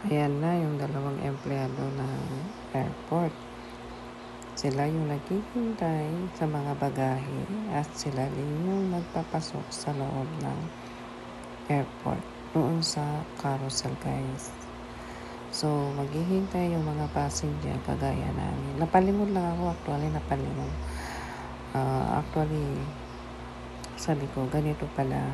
Ayan na yung dalawang empleyado ng airport. Sila yung naghihintay sa mga bagahe at sila din yung magpapasok sa loob ng airport doon sa carousel, guys. So, maghihintay yung mga passenger kagaya namin. Napalingon lang ako napalingon. Actually, sabi ko, ganito pala.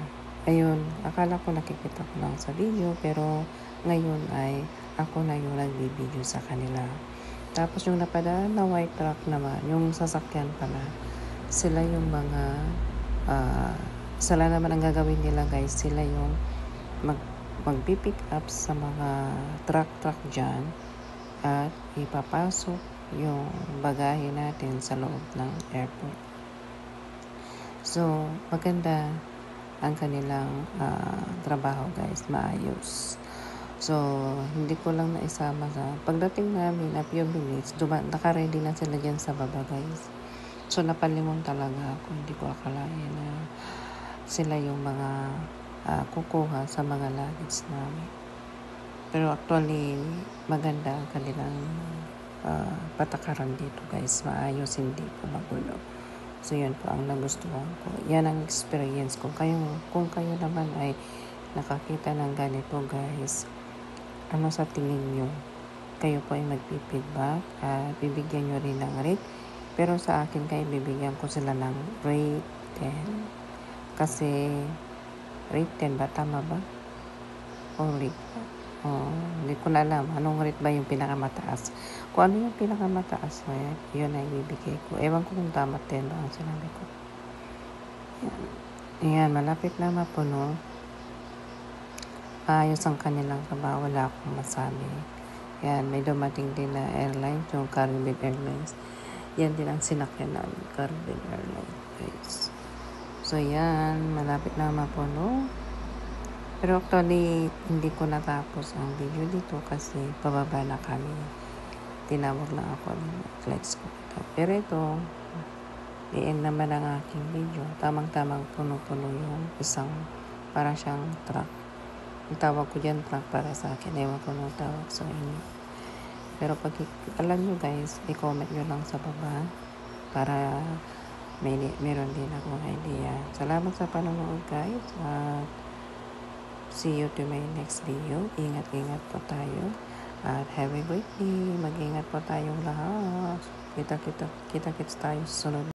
Ayun, akala ko nakikita ko lang sa video, pero ngayon ay ako na yung nagbibideo sa kanila. Tapos yung napadaan na white truck naman, yung sasakyan pala, sila yung mga, sila naman ang gagawin nila, guys. Sila yung magpipick up sa mga truck dyan at ipapasok yung bagahe natin sa loob ng airport. So, maganda ang kanilang trabaho, guys. Maayos. So, hindi ko lang naisama sa pagdating namin a few minutes, naka-ready na sila dyan sa baba, guys. So, napalimon talaga ako. Hindi ko akalain na sila yung mga kukuha sa mga luggage namin. Pero actually, maganda ang kanilang patakaran dito, guys. Maayos, hindi po magulo. So, yan po ang nagustuhan ko. Yan ang experience ko. Kung kayo naman ay nakakita ng ganito, guys, ano sa tingin nyo? Kayo po ay magpipeedback at bibigyan nyo rin ng rate. Pero sa akin kayo, bibigyan ko sila ng rate 10. Kasi, rate 10 ba? Tama ba? O rate ba? Hindi ko na alam. Anong rate ba yung pinakamataas? Kung ano yung pinakamataas, yun ay bibigay ko. Ewan ko kung tama 10 ba ang sinabi ko. Ayan, malapit na mapuno. Ayos ang kanilang trabaho. Wala akong masabi. Yan, may dumating din na airline, yung Caribbean Airlines. Yan din ang sinakyan namin, Caribbean Airlines, guys. So, yan, malapit na mapuno. Pero actually, hindi ko natapos ang video dito kasi pababa na kami. Tinawag lang ako ng flights ko. Pero ito, i-end naman ang aking video. Tamang-tamang puno-puno yung isang para siyang truck. Ang tawag ko dyan truck para sa akin. Ewan ko nung tawag sa inyo. Pero pag alam nyo, guys, i-comment nyo lang sa baba para meron din akong idea. Salamat sa panonood, guys. See you to my next video. Ingat-ingat po tayo. At have a great day. Mag-ingat po tayong lahat. Kita-kits tayo sa sunod.